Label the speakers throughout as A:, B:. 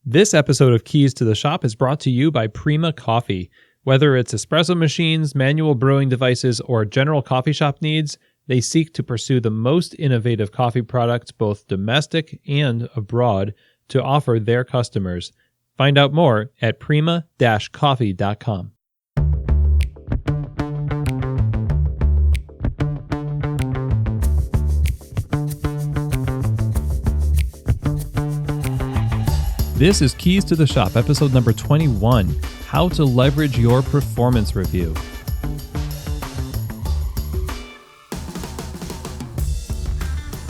A: This episode of Keys to the Shop is brought to you by Prima Coffee. Whether it's espresso machines, manual brewing devices, or general coffee shop needs, they seek to pursue the most innovative coffee products, both domestic and abroad, to offer their customers. Find out more at prima-coffee.com. This is Keys to the Shop, episode number 21, How to Leverage Your Performance Review.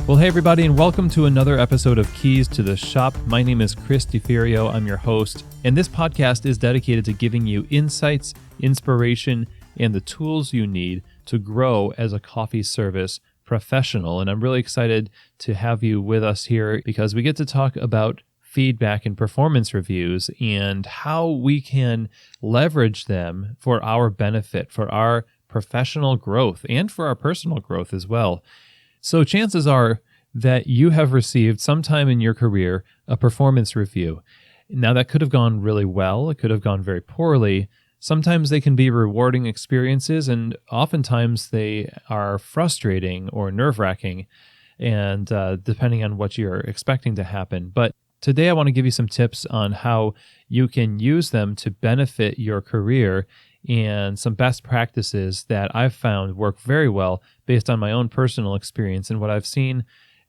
A: Well, hey everybody, and welcome to another episode of Keys to the Shop. My name is Chris DeFerio. I'm your host, and this podcast is dedicated to giving you insights, inspiration, and the tools you need to grow as a coffee service professional. And I'm really excited to have you with us here because we get to talk about feedback and performance reviews and how we can leverage them for our benefit, for our professional growth, and for our personal growth as well. So chances are that you have received sometime in your career a performance review. Now that could have gone really well, it could have gone very poorly. Sometimes they can be rewarding experiences, and oftentimes they are frustrating or nerve-wracking, and depending on what you're expecting to happen. But today I want to give you some tips on how you can use them to benefit your career and some best practices that I've found work very well based on my own personal experience and what I've seen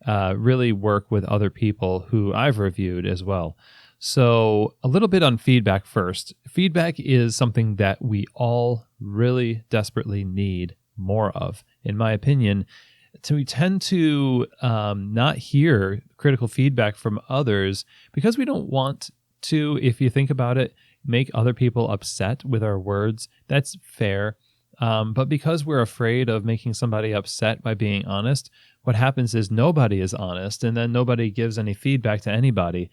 A: really work with other people who I've reviewed as well. So a little bit on feedback first. Feedback is something that we all really desperately need more of, in my opinion. We tend to not hear critical feedback from others because we don't want to, if you think about it, make other people upset with our words. That's fair. But because we're afraid of making somebody upset by being honest, what happens is nobody is honest, and then nobody gives any feedback to anybody.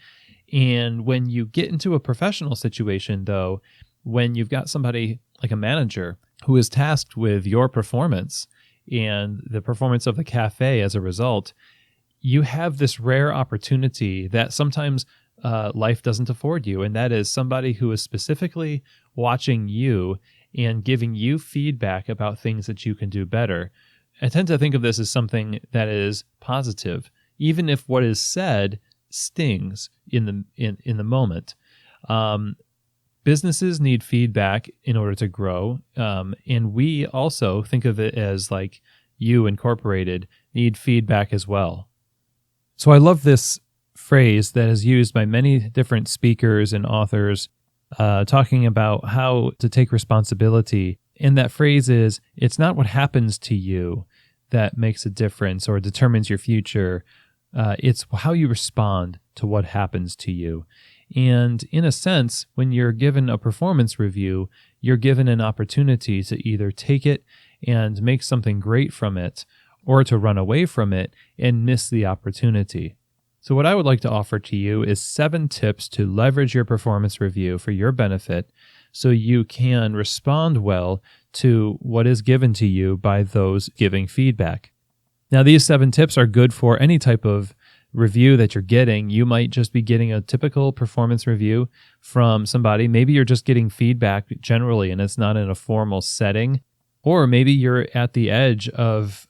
A: And when you get into a professional situation, though, when you've got somebody like a manager who is tasked with your performance and the performance of the cafe as a result, you have this rare opportunity that sometimes life doesn't afford you, and that is somebody who is specifically watching you and giving you feedback about things that you can do better. I tend to think of this as something that is positive, even if what is said stings in the moment. Businesses need feedback in order to grow, and we also think of it as like you Incorporated need feedback as well. So I love this phrase that is used by many different speakers and authors talking about how to take responsibility. And that phrase is, it's not what happens to you that makes a difference or determines your future. It's how you respond to what happens to you. And in a sense, when you're given a performance review, you're given an opportunity to either take it and make something great from it, or to run away from it and miss the opportunity. So what I would like to offer to you is 7 tips to leverage your performance review for your benefit so you can respond well to what is given to you by those giving feedback. Now, these 7 tips are good for any type of review that you're getting. You might just be getting a typical performance review from somebody. Maybe you're just getting feedback generally and it's not in a formal setting. Or maybe you're at the edge of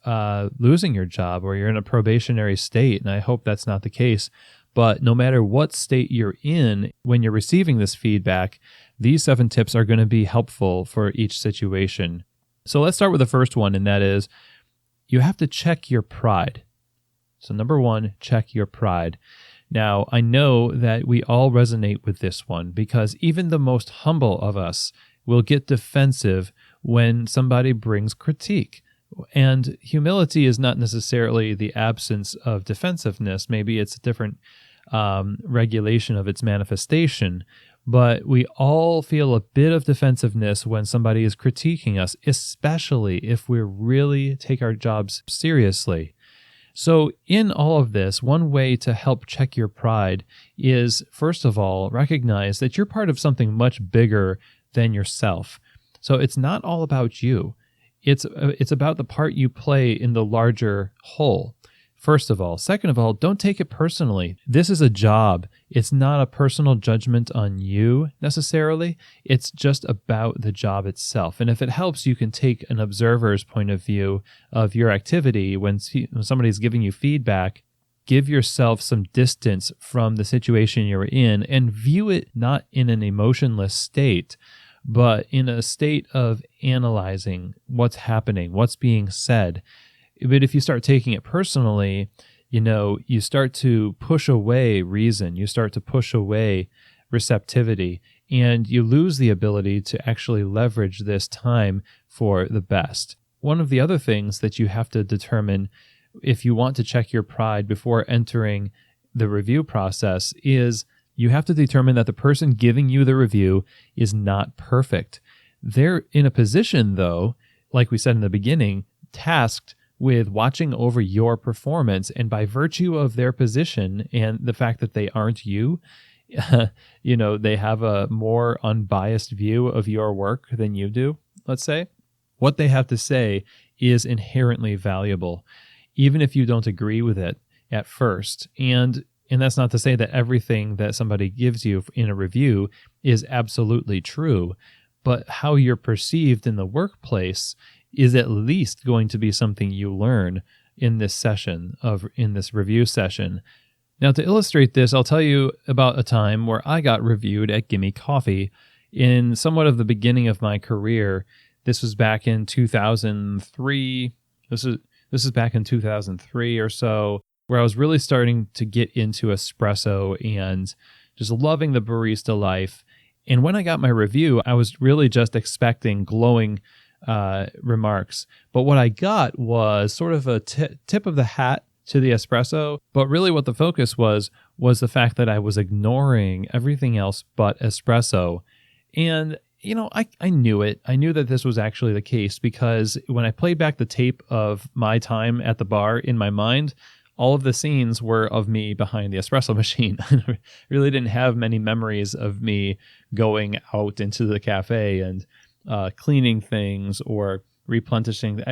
A: losing your job, or you're in a probationary state, and I hope that's not the case. But no matter what state you're in, when you're receiving this feedback, these 7 tips are going to be helpful for each situation. So let's start with the first one, and that is you have to check your pride. So number 1, check your pride. Now, I know that we all resonate with this one because even the most humble of us will get defensive when somebody brings critique. And humility is not necessarily the absence of defensiveness. Maybe it's a different regulation of its manifestation. But we all feel a bit of defensiveness when somebody is critiquing us, especially if we really take our jobs seriously. So in all of this, one way to help check your pride is, first of all, recognize that you're part of something much bigger than yourself. So it's not all about you. It's about the part you play in the larger whole. first of all. Second of all, don't take it personally. This is a job. It's not a personal judgment on you necessarily. It's just about the job itself. And if it helps, you can take an observer's point of view of your activity when somebody's giving you feedback. Give yourself some distance from the situation you're in and view it not in an emotionless state, but in a state of analyzing what's happening, what's being said. But if you start taking it personally, you start to push away reason, you start to push away receptivity, and you lose the ability to actually leverage this time for the best. One of the other things that you have to determine if you want to check your pride before entering the review process is you have to determine that the person giving you the review is not perfect. They're in a position, though, like we said in the beginning, tasked with watching over your performance. And by virtue of their position and the fact that they aren't you, they have a more unbiased view of your work than you do, let's say. What they have to say is inherently valuable, even if you don't agree with it at first. And that's not to say that everything that somebody gives you in a review is absolutely true, but how you're perceived in the workplace is at least going to be something you learn in this review session. Now, to illustrate this, I'll tell you about a time where I got reviewed at Gimme Coffee in somewhat of the beginning of my career. This was back in 2003. This is back in 2003 or so, where I was really starting to get into espresso and just loving the barista life. And when I got my review, I was really just expecting glowing remarks. But what I got was sort of a tip of the hat to the espresso. But really what the focus was the fact that I was ignoring everything else but espresso. And I knew it. I knew that this was actually the case because when I played back the tape of my time at the bar in my mind, all of the scenes were of me behind the espresso machine. I really didn't have many memories of me going out into the cafe and cleaning things or replenishing.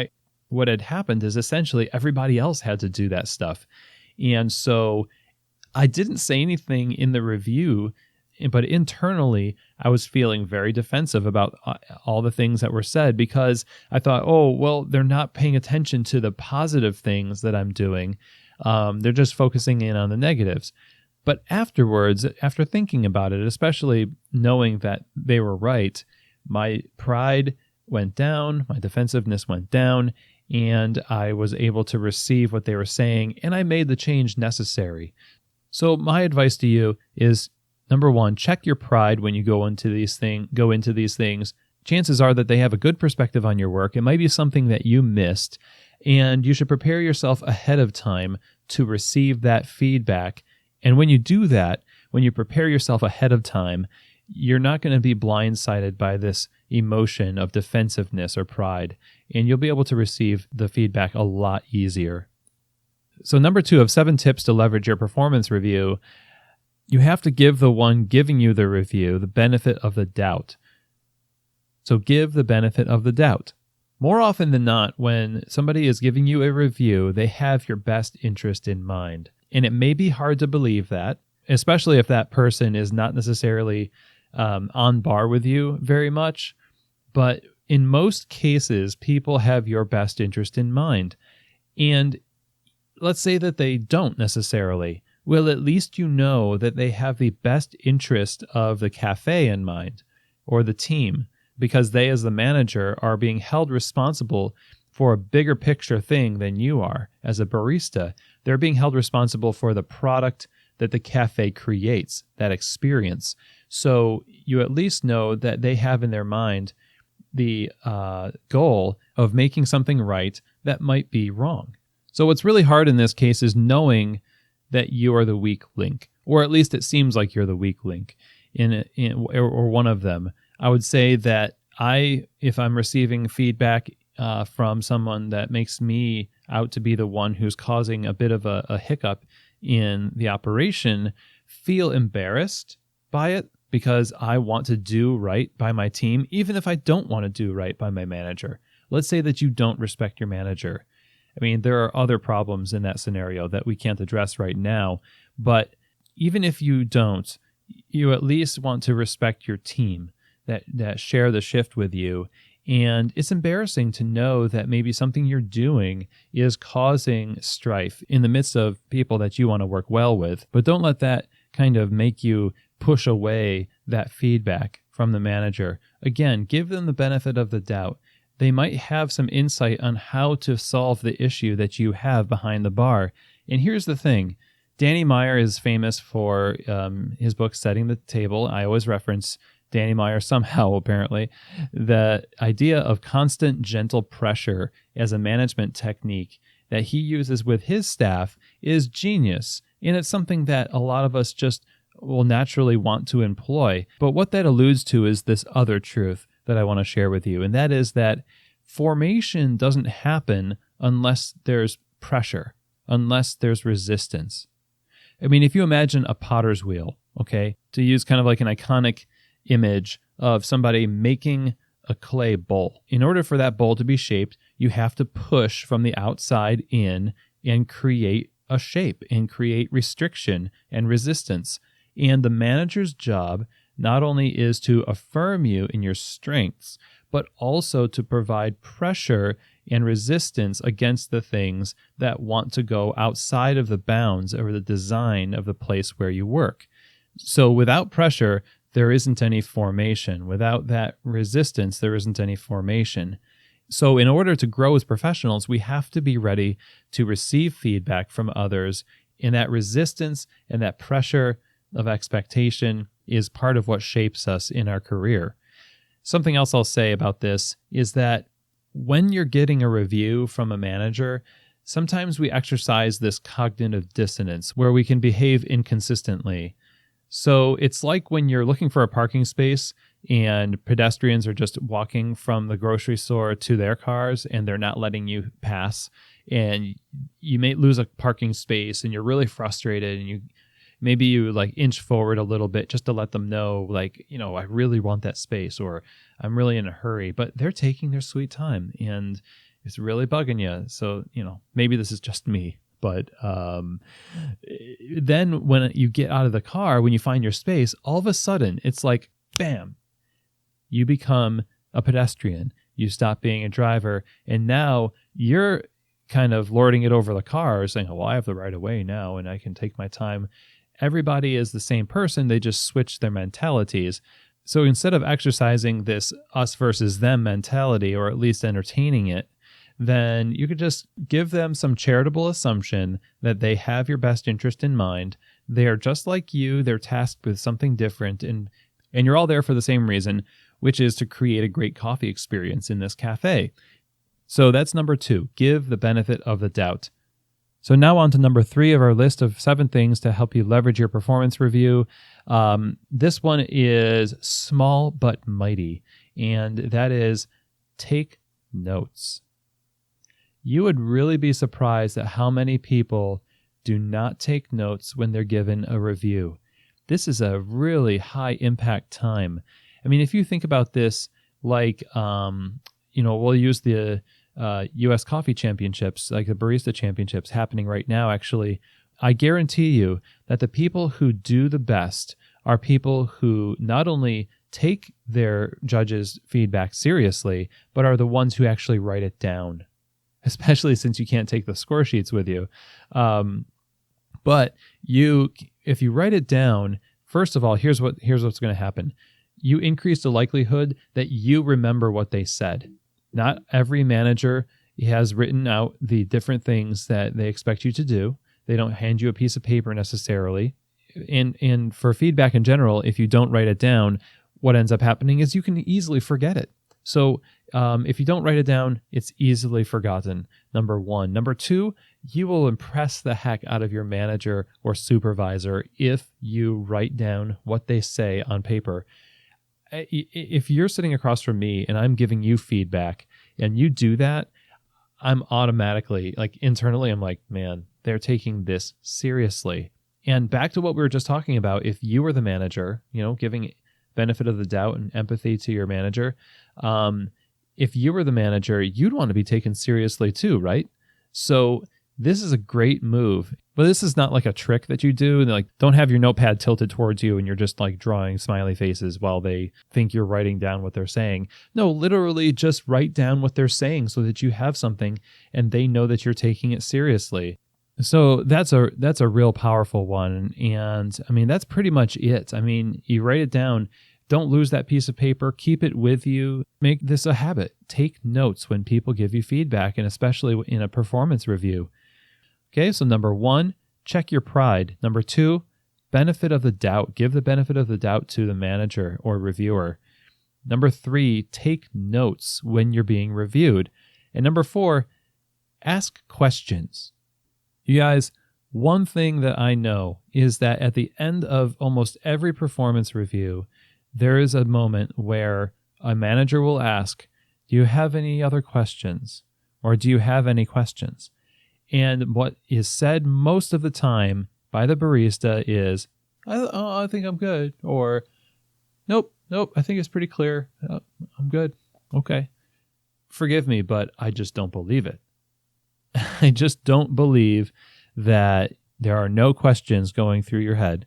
A: What had happened is essentially everybody else had to do that stuff. And so I didn't say anything in the review, but internally, I was feeling very defensive about all the things that were said because I thought, oh, well, they're not paying attention to the positive things that I'm doing. They're just focusing in on the negatives. But afterwards, after thinking about it, especially knowing that they were right, my pride went down, my defensiveness went down, and I was able to receive what they were saying, and I made the change necessary. So my advice to you is, number one, check your pride when you go into these things. Chances are that they have a good perspective on your work. It might be something that you missed, and you should prepare yourself ahead of time to receive that feedback. And when you do that, when you prepare yourself ahead of time, you're not going to be blindsided by this emotion of defensiveness or pride, and you'll be able to receive the feedback a lot easier. So number 2 of 7 tips to leverage your performance review, you have to give the one giving you the review the benefit of the doubt. So give the benefit of the doubt. More often than not, when somebody is giving you a review, they have your best interest in mind. And it may be hard to believe that, especially if that person is not necessarily on bar with you very much. But in most cases, people have your best interest in mind. And let's say that they don't necessarily. Well, at least you know that they have the best interest of the cafe in mind or the team, because they, as the manager, are being held responsible for a bigger picture thing than you are. As a barista, they're being held responsible for the product that the cafe creates, that experience. So you at least know that they have in their mind the goal of making something right that might be wrong. So what's really hard in this case is knowing that you are the weak link, or at least it seems like you're the weak link or one of them. I would say that if I'm receiving feedback from someone that makes me out to be the one who's causing a bit of a hiccup in the operation, feel embarrassed by it because I want to do right by my team, even if I don't want to do right by my manager. Let's say that you don't respect your manager. I mean, there are other problems in that scenario that we can't address right now, but even if you don't, you at least want to respect your team that share the shift with you. And it's embarrassing to know that maybe something you're doing is causing strife in the midst of people that you want to work well with. But don't let that kind of make you push away that feedback from the manager. Again, give them the benefit of the doubt. They might have some insight on how to solve the issue that you have behind the bar. And here's the thing. Danny Meyer is famous for his book, Setting the Table. I always reference Danny Meyer somehow, apparently. The idea of constant gentle pressure as a management technique that he uses with his staff is genius. And it's something that a lot of us just will naturally want to employ. But what that alludes to is this other truth that I want to share with you. And that is that formation doesn't happen unless there's pressure, unless there's resistance. I mean, if you imagine a potter's wheel, okay, to use kind of like an iconic image of somebody making a clay bowl. In order for that bowl to be shaped, you have to push from the outside in and create a shape and create restriction and resistance. And the manager's job not only is to affirm you in your strengths, but also to provide pressure and resistance against the things that want to go outside of the bounds or the design of the place where you work. So without pressure, there isn't any formation. Without that resistance, there isn't any formation. So in order to grow as professionals, we have to be ready to receive feedback from others, and that resistance and that pressure of expectation is part of what shapes us in our career. Something else I'll say about this is that when you're getting a review from a manager, sometimes we exercise this cognitive dissonance where we can behave inconsistently. So it's like when you're looking for a parking space and pedestrians are just walking from the grocery store to their cars and they're not letting you pass, and you may lose a parking space and you're really frustrated, and maybe you like inch forward a little bit just to let them know, like, you know, I really want that space, or I'm really in a hurry, but they're taking their sweet time and it's really bugging you. So, you know, maybe this is just me. But then when you get out of the car, when you find your space, all of a sudden it's like, bam, you become a pedestrian. You stop being a driver. And now you're kind of lording it over the car, saying, oh, well, I have the right of way now and I can take my time. Everybody is the same person. They just switch their mentalities. So instead of exercising this us versus them mentality, or at least entertaining it, then you could just give them some charitable assumption that they have your best interest in mind. They are just like you. They're tasked with something different, and you're all there for the same reason, which is to create a great coffee experience in this cafe. So that's number 2, give the benefit of the doubt. So now on to number 3 of our list of 7 things to help you leverage your performance review. This one is small but mighty, and that is take notes. You would really be surprised at how many people do not take notes when they're given a review. This is a really high impact time. I mean, if you think about this, like, we'll use the U.S. Coffee Championships, like the Barista Championships happening right now, actually. I guarantee you that the people who do the best are people who not only take their judges' feedback seriously, but are the ones who actually write it down, especially since you can't take the score sheets with you. But if you write it down, first of all, here's what's going to happen. You increase the likelihood that you remember what they said. Not every manager has written out the different things that they expect you to do. They don't hand you a piece of paper necessarily. And for feedback in general, if you don't write it down, what ends up happening is you can easily forget it. So if you don't write it down, it's easily forgotten, number 1. Number 2, you will impress the heck out of your manager or supervisor if you write down what they say on paper. If you're sitting across from me and I'm giving you feedback and you do that, I'm automatically, like internally, I'm like, man, they're taking this seriously. And back to what we were just talking about, if you were the manager, giving benefit of the doubt and empathy to your manager, if you were the manager, you'd want to be taken seriously too, right? So this is a great move. But this is not like a trick that you do. And like, don't have your notepad tilted towards you and you're just like drawing smiley faces while they think you're writing down what they're saying. No, literally just write down what they're saying so that you have something and they know that you're taking it seriously. So that's a real powerful one. And I mean, that's pretty much it. I mean, you write it down. Don't lose that piece of paper. Keep it with you. Make this a habit. Take notes when people give you feedback, and especially in a performance review. Okay, so number 1, check your pride. Number 2, benefit of the doubt. Give the benefit of the doubt to the manager or reviewer. Number 3, take notes when you're being reviewed. And number 4, ask questions. You guys, one thing that I know is that at the end of almost every performance review, there is a moment where a manager will ask, do you have any other questions? Or do you have any questions? And what is said most of the time by the barista is, I think I'm good. Or, nope, I think it's pretty clear. I'm good. Okay. Forgive me, but I just don't believe it. I just don't believe that there are no questions going through your head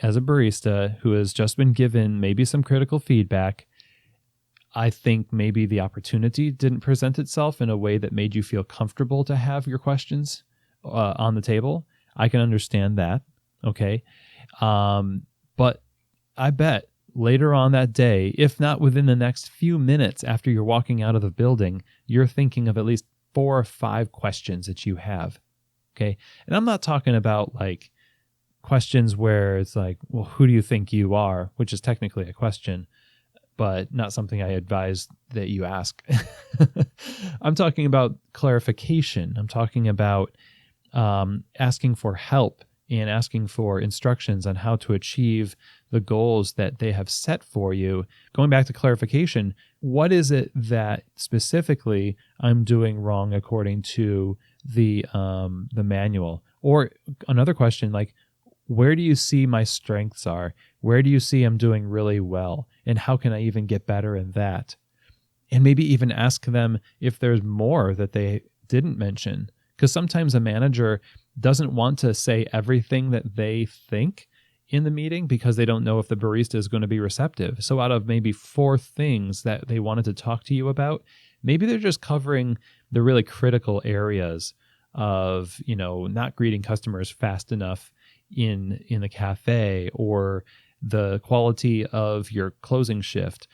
A: as a barista who has just been given maybe some critical feedback. I think maybe the opportunity didn't present itself in a way that made you feel comfortable to have your questions on the table. I can understand that, okay? But I bet later on that day, if not within the next few minutes after you're walking out of the building, you're thinking of at least 4 or 5 questions that you have, okay? And I'm not talking about like questions where it's like, well, who do you think you are? Which is technically a question, but not something I advise that you ask. I'm talking about clarification. I'm talking about asking for help and asking for instructions on how to achieve the goals that they have set for you. Going back to clarification, what is it that specifically I'm doing wrong according to the manual? Or another question like, where do you see my strengths are? Where do you see I'm doing really well? And how can I even get better in that? And maybe even ask them if there's more that they didn't mention. Because sometimes a manager doesn't want to say everything that they think in the meeting because they don't know if the barista is going to be receptive. So out of maybe 4 things that they wanted to talk to you about, maybe they're just covering the really critical areas of, not greeting customers fast enough in the cafe, or the quality of your closing shift.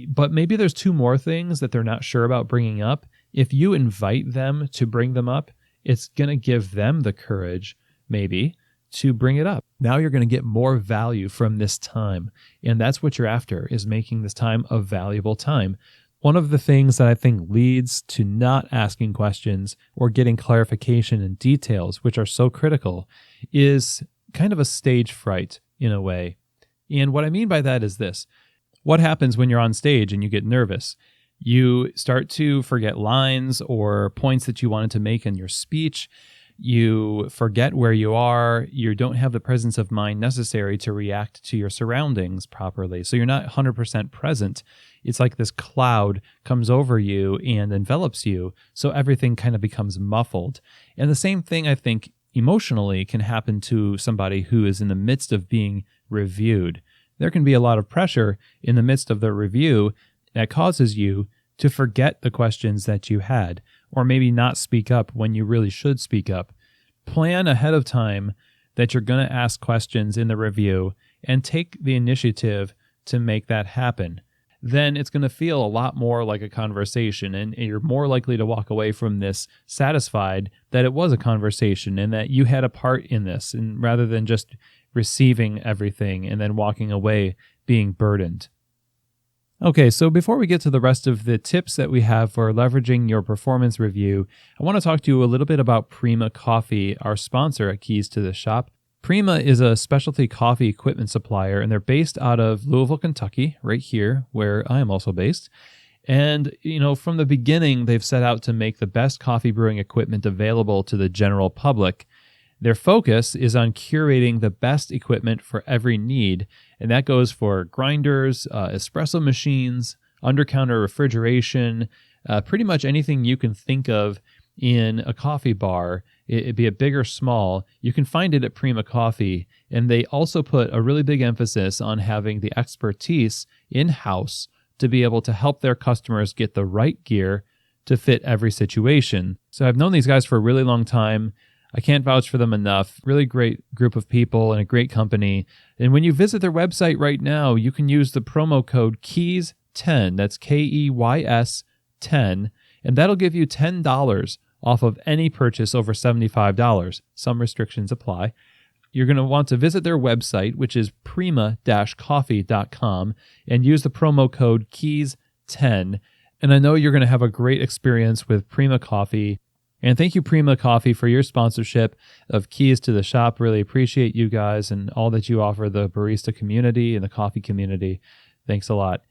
A: But maybe there's 2 more things that they're not sure about bringing up. If you invite them to bring them up, it's going to give them the courage, maybe, to bring it up. Now you're going to get more value from this time. And that's what you're after, is making this time a valuable time. One of the things that I think leads to not asking questions or getting clarification and details, which are so critical, is kind of a stage fright in a way. And what I mean by that is this. What happens when you're on stage and you get nervous? You start to forget lines or points that you wanted to make in your speech. You forget where you are. You don't have the presence of mind necessary to react to your surroundings properly. So you're not 100% present. It's like this cloud comes over you and envelops you. So everything kind of becomes muffled. And the same thing, I think, emotionally can happen to somebody who is in the midst of being reviewed. There can be a lot of pressure in the midst of the review that causes you to forget the questions that you had, or maybe not speak up when you really should speak up. Plan ahead of time that you're going to ask questions in the review and take the initiative to make that happen. Then it's going to feel a lot more like a conversation, and you're more likely to walk away from this satisfied that it was a conversation and that you had a part in this, and rather than just receiving everything and then walking away being burdened. Okay, so before we get to the rest of the tips that we have for leveraging your performance review, I want to talk to you a little bit about Prima Coffee, our sponsor at Keys to the Shop. Prima is a specialty coffee equipment supplier, and they're based out of Louisville, Kentucky, right here, where I am also based. And, from the beginning, they've set out to make the best coffee brewing equipment available to the general public. Their focus is on curating the best equipment for every need, and that goes for grinders, espresso machines, under-counter refrigeration, pretty much anything you can think of in a coffee bar, it'd be a big or small, you can find it at Prima Coffee. And they also put a really big emphasis on having the expertise in-house to be able to help their customers get the right gear to fit every situation. So I've known these guys for a really long time. I can't vouch for them enough. Really great group of people and a great company. And when you visit their website right now, you can use the promo code KEYS10, that's KEYS 10, and that'll give you $10 off of any purchase over $75. Some restrictions apply. You're going to want to visit their website, which is prima-coffee.com, and use the promo code KEYS10. And I know you're going to have a great experience with Prima Coffee. And thank you, Prima Coffee, for your sponsorship of Keys to the Shop. Really appreciate you guys and all that you offer the barista community and the coffee community. Thanks a lot.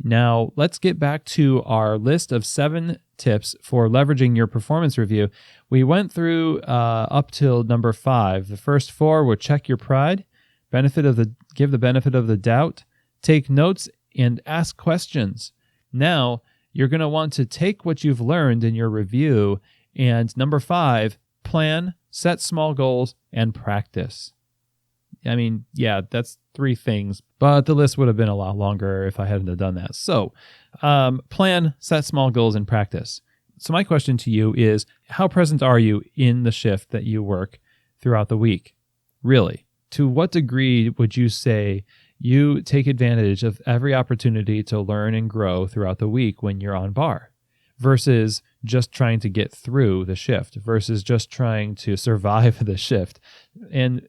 A: Now, let's get back to our list of 7 tips for leveraging your performance review. We went through up till number 5. The first 4 were check your pride, give the benefit of the doubt, take notes, and ask questions. Now, you're going to want to take what you've learned in your review, and number 5, plan, set small goals, and practice. I mean, yeah, that's 3 things, but the list would have been a lot longer if I hadn't have done that. So, plan, set small goals, and practice. So my question to you is, how present are you in the shift that you work throughout the week? Really? To what degree would you say you take advantage of every opportunity to learn and grow throughout the week when you're on bar, versus just trying to get through the shift, versus just trying to survive the shift? And,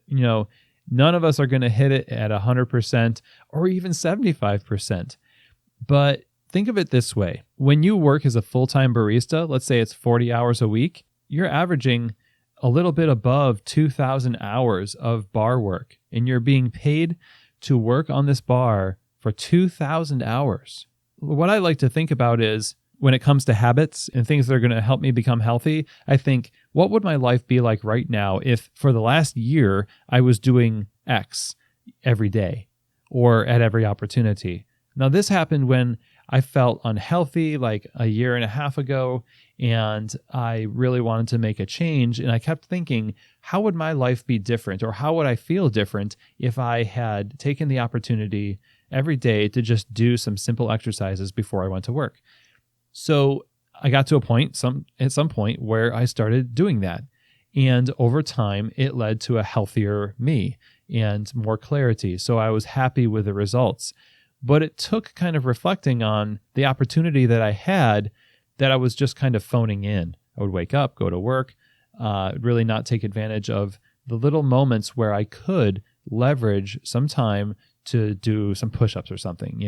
A: none of us are going to hit it at 100% or even 75%. But think of it this way. When you work as a full-time barista, let's say it's 40 hours a week, you're averaging a little bit above 2,000 hours of bar work, and you're being paid to work on this bar for 2,000 hours. What I like to think about is, when it comes to habits and things that are going to help me become healthy, I think, what would my life be like right now if for the last year I was doing X every day or at every opportunity? Now, this happened when I felt unhealthy like a year and a half ago, and I really wanted to make a change. And I kept thinking, how would my life be different, or how would I feel different if I had taken the opportunity every day to just do some simple exercises before I went to work? So I got to a point, at some point, where I started doing that. And over time, it led to a healthier me and more clarity. So I was happy with the results. But it took kind of reflecting on the opportunity that I had, that I was just kind of phoning in. I would wake up, go to work, really not take advantage of the little moments where I could leverage some time to do some push-ups or something,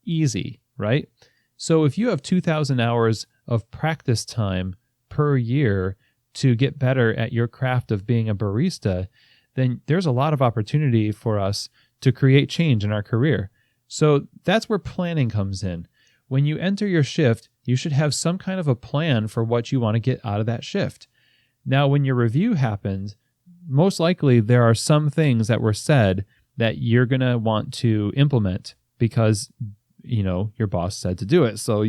A: easy, right? So if you have 2,000 hours of practice time per year to get better at your craft of being a barista, then there's a lot of opportunity for us to create change in our career. So that's where planning comes in. When you enter your shift, you should have some kind of a plan for what you want to get out of that shift. Now, when your review happens, most likely there are some things that were said that you're going to want to implement because your boss said to do it. So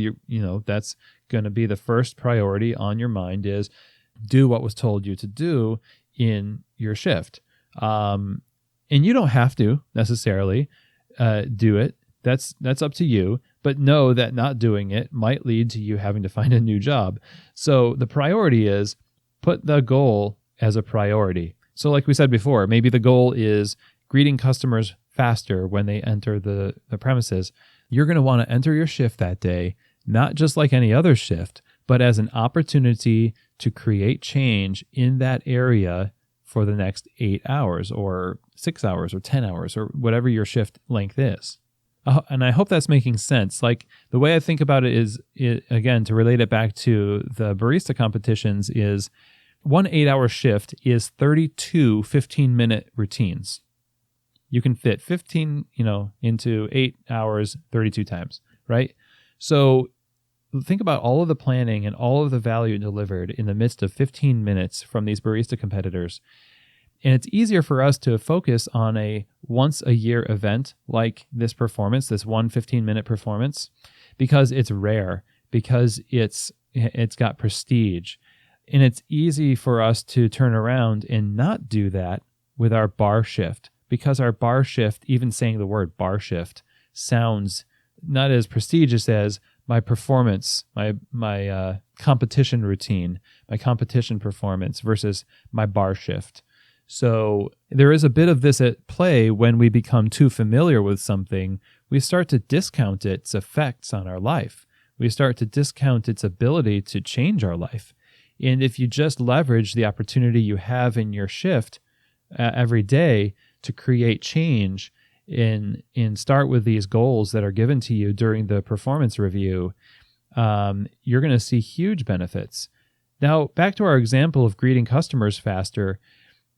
A: that's going to be the first priority on your mind, is do what was told you to do in your shift. And you don't have to necessarily do it. That's up to you. But know that not doing it might lead to you having to find a new job. So the priority is, put the goal as a priority. So like we said before, maybe the goal is greeting customers faster when they enter the premises. You're going to want to enter your shift that day, not just like any other shift, but as an opportunity to create change in that area for the next 8 hours or 6 hours or 10 hours or whatever your shift length is. And I hope that's making sense. Like, the way I think about it is, again, to relate it back to the barista competitions, is one 8-hour shift is 32 15-minute routines. You can fit 15, into 8 hours, 32 times, right? So think about all of the planning and all of the value delivered in the midst of 15 minutes from these barista competitors. And it's easier for us to focus on a once-a-year event like this performance, this one 15-minute performance, because it's rare, because it's got prestige. And it's easy for us to turn around and not do that with our bar shift, because our bar shift, even saying the word bar shift, sounds not as prestigious as my performance, my competition routine, my competition performance versus my bar shift. So there is a bit of this at play when we become too familiar with something. We start to discount its effects on our life. We start to discount its ability to change our life. And if you just leverage the opportunity you have in your shift every day to create change and start with these goals that are given to you during the performance review, you're going to see huge benefits. Now, back to our example of greeting customers faster,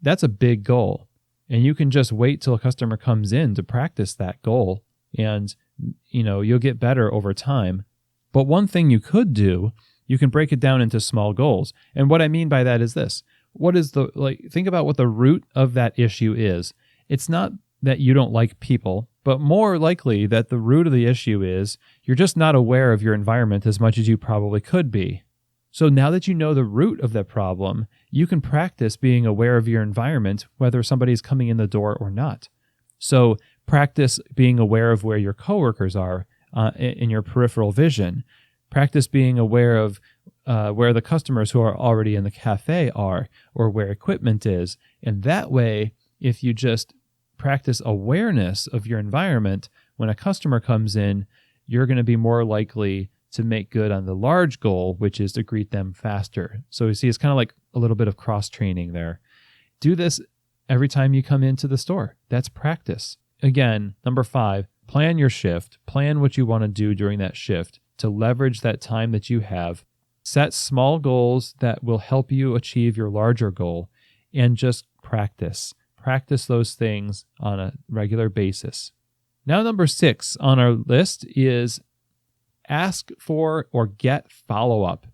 A: that's a big goal. And you can just wait till a customer comes in to practice that goal, and you'll get better over time. But one thing you could do, you can break it down into small goals. And what I mean by that is this. Think about what the root of that issue is. It's not that you don't like people, but more likely that the root of the issue is you're just not aware of your environment as much as you probably could be. So now that you know the root of the problem, you can practice being aware of your environment, whether somebody's coming in the door or not. So practice being aware of where your coworkers are in your peripheral vision. Practice being aware of where the customers who are already in the cafe are, or where equipment is. And that way, if you just practice awareness of your environment, when a customer comes in, you're going to be more likely to make good on the large goal, which is to greet them faster. So you see, it's kind of like a little bit of cross-training there. Do this every time you come into the store. That's practice. Again, number 5, plan your shift. Plan what you want to do during that shift to leverage that time that you have. Set small goals that will help you achieve your larger goal, and just practice. Practice those things on a regular basis. Now, number 6 on our list is ask for or get follow-up.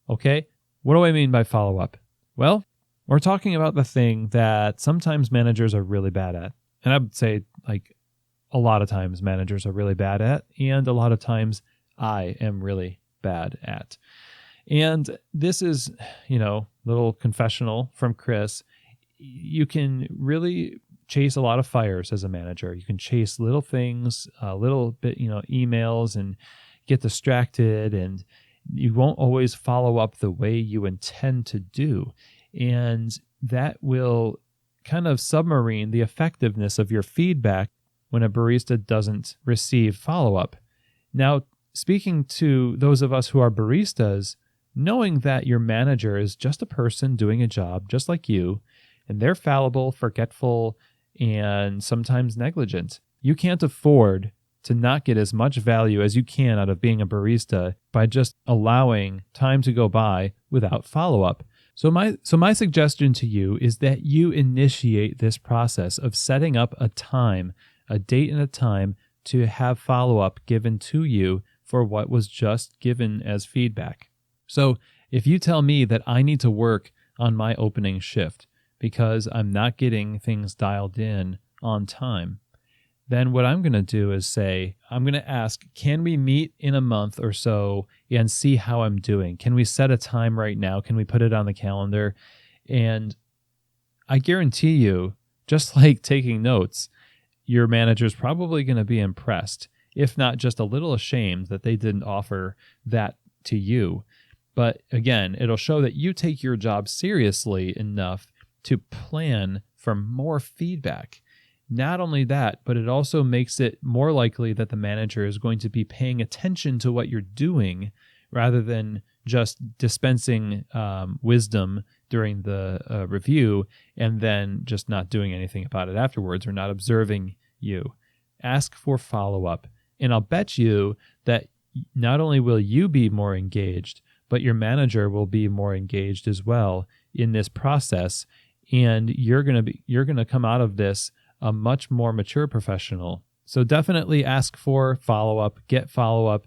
A: Okay? What do I mean by follow-up? Well, we're talking about the thing that sometimes managers are really bad at. And I would say, a lot of times managers are really bad at, and a lot of times I am really bad at. And this is, little confessional from Chris. You can really chase a lot of fires as a manager. You can chase little things, a little bit, emails, and get distracted, and you won't always follow up the way you intend to do. And that will kind of submarine the effectiveness of your feedback when a barista doesn't receive follow-up. Now, speaking to those of us who are baristas, knowing that your manager is just a person doing a job just like you, and they're fallible, forgetful, and sometimes negligent, you can't afford to not get as much value as you can out of being a barista by just allowing time to go by without follow-up. So my suggestion to you is that you initiate this process of setting up a time, a date and a time to have follow-up given to you for what was just given as feedback. So if you tell me that I need to work on my opening shift because I'm not getting things dialed in on time, then what I'm going to do is say, I'm going to ask, can we meet in a month or so and see how I'm doing? Can we set a time right now? Can we put it on the calendar? And I guarantee you, just like taking notes, your manager's probably going to be impressed, if not just a little ashamed that they didn't offer that to you. But again, it'll show that you take your job seriously enough to plan for more feedback. Not only that, but it also makes it more likely that the manager is going to be paying attention to what you're doing rather than just dispensing wisdom during the review and then just not doing anything about it afterwards or not observing you. Ask for follow-up. And I'll bet you that not only will you be more engaged, but your manager will be more engaged as well in this process. And you're going to come out of this a much more mature professional. So definitely ask for follow-up, get follow-up,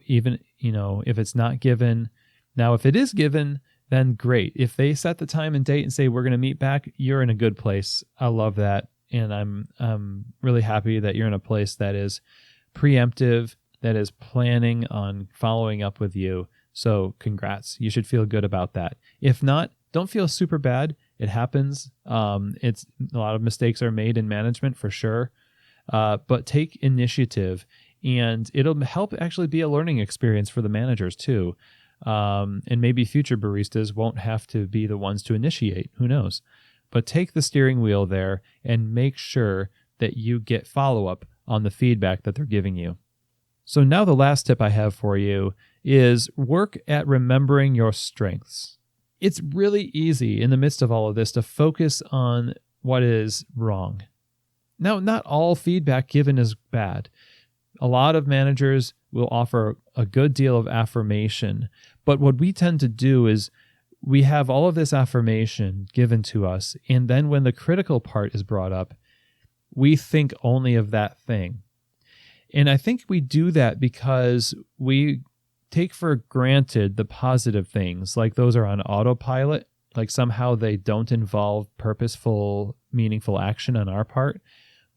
A: even, if it's not given. Now, if it is given, then great. If they set the time and date and say, we're going to meet back, you're in a good place. I love that. And I'm really happy that you're in a place that is preemptive, that is planning on following up with you. So congrats. You should feel good about that. If not, don't feel super bad. It happens. It's a lot of mistakes are made in management for sure. But take initiative, and it'll help actually be a learning experience for the managers too. And maybe future baristas won't have to be the ones to initiate. Who knows? But take the steering wheel there and make sure that you get follow-up on the feedback that they're giving you. So now the last tip I have for you is work at remembering your strengths. It's really easy in the midst of all of this to focus on what is wrong. Now, not all feedback given is bad. A lot of managers will offer a good deal of affirmation, but what we tend to do is we have all of this affirmation given to us, and then when the critical part is brought up, we think only of that thing. And I think we do that because we take for granted the positive things, like those are on autopilot, like somehow they don't involve purposeful, meaningful action on our part.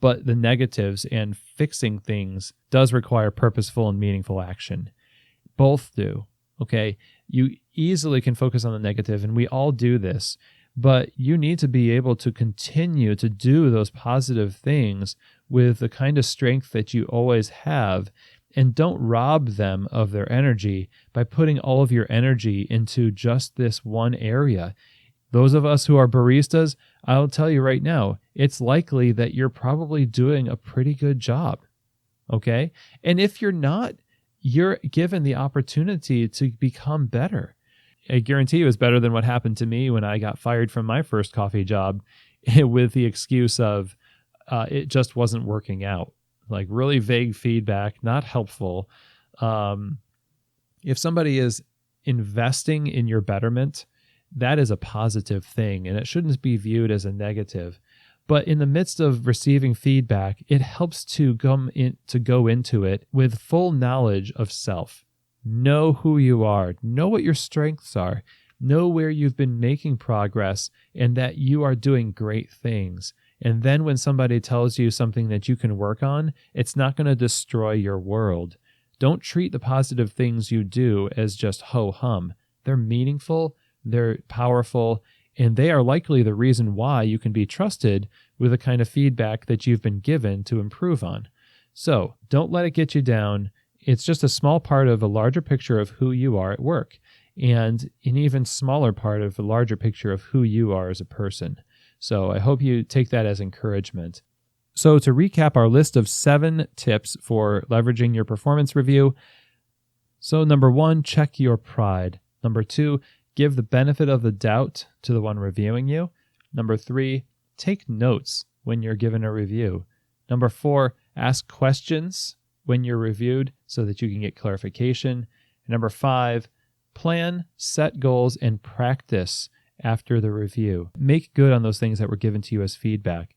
A: But the negatives and fixing things does require purposeful and meaningful action. Both do, okay? You easily can focus on the negative, and we all do this, but you need to be able to continue to do those positive things with the kind of strength that you always have, and don't rob them of their energy by putting all of your energy into just this one area. Those of us who are baristas, I'll tell you right now, it's likely that you're probably doing a pretty good job, okay? And if you're not, you're given the opportunity to become better. I guarantee you it's better than what happened to me when I got fired from my first coffee job with the excuse of it just wasn't working out. Like really vague feedback, not helpful. If somebody is investing in your betterment, that is a positive thing, and it shouldn't be viewed as a negative. But in the midst of receiving feedback, it helps to go into it with full knowledge of self. Know who you are, know what your strengths are, know where you've been making progress, and that you are doing great things. And then when somebody tells you something that you can work on, it's not going to destroy your world. Don't treat the positive things you do as just ho-hum. They're meaningful, they're powerful, and they are likely the reason why you can be trusted with the kind of feedback that you've been given to improve on. So don't let it get you down. It's just a small part of a larger picture of who you are at work, and an even smaller part of a larger picture of who you are as a person. So I hope you take that as encouragement. So to recap our list of 7 tips for leveraging your performance review. So number 1, check your pride. Number 2, give the benefit of the doubt to the one reviewing you. Number 3, take notes when you're given a review. Number 4, ask questions when you're reviewed so that you can get clarification. And number 5, plan, set goals, and practice after the review. Make good on those things that were given to you as feedback.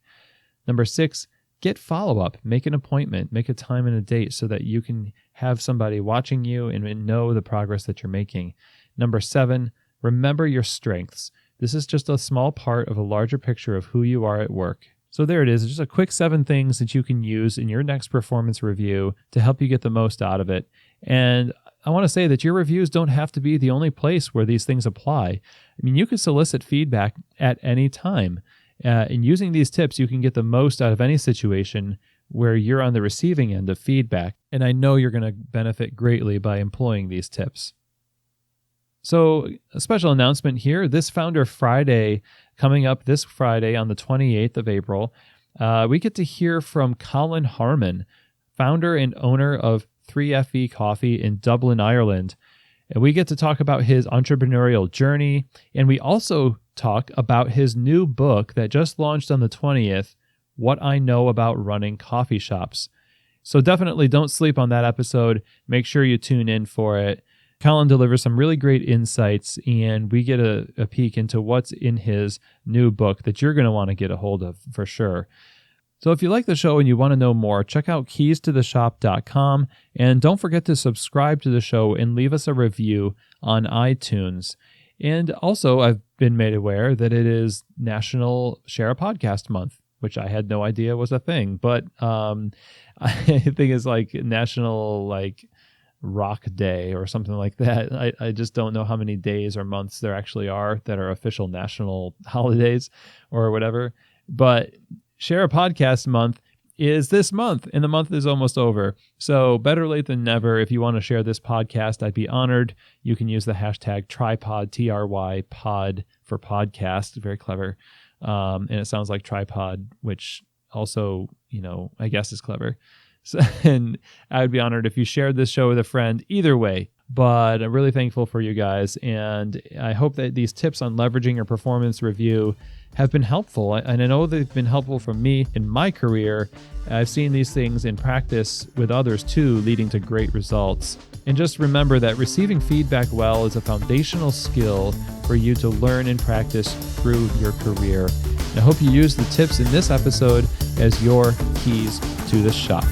A: Number 6, get follow-up. Make an appointment. Make a time and a date so that you can have somebody watching you and know the progress that you're making. Number 7, remember your strengths. This is just a small part of a larger picture of who you are at work. So there it is, just a quick 7 things that you can use in your next performance review to help you get the most out of it. And I want to say that your reviews don't have to be the only place where these things apply. I mean, you can solicit feedback at any time. And using these tips, you can get the most out of any situation where you're on the receiving end of feedback. And I know you're going to benefit greatly by employing these tips. So a special announcement here, this Founder Friday coming up this Friday on the 28th of April, we get to hear from Colin Harmon, founder and owner of 3FE Coffee in Dublin, Ireland. And we get to talk about his entrepreneurial journey, and we also talk about his new book that just launched on the 20th, What I Know About Running Coffee Shops. So definitely don't sleep on that episode. Make sure you tune in for it. Colin delivers some really great insights, and we get a peek into what's in his new book that you're going to want to get a hold of for sure. So if you like the show and you want to know more, check out keystotheshop.com, and don't forget to subscribe to the show and leave us a review on iTunes. And also, I've been made aware that it is National Share a Podcast Month, which I had no idea was a thing, but I think it's like National Rock Day or something like that. I just don't know how many days or months there actually are that are official national holidays or whatever. But Share a Podcast Month is this month, and the month is almost over. So better late than never. If you want to share this podcast, I'd be honored. You can use the hashtag tripod, TRY-pod for podcast. Very clever. And it sounds like tripod, which also, I guess is clever. So, and I would be honored if you shared this show with a friend either way. But I'm really thankful for you guys. And I hope that these tips on leveraging your performance review have been helpful. And I know they've been helpful for me in my career. I've seen these things in practice with others too, leading to great results. And just remember that receiving feedback well is a foundational skill for you to learn and practice through your career. And I hope you use the tips in this episode as your keys to the shop.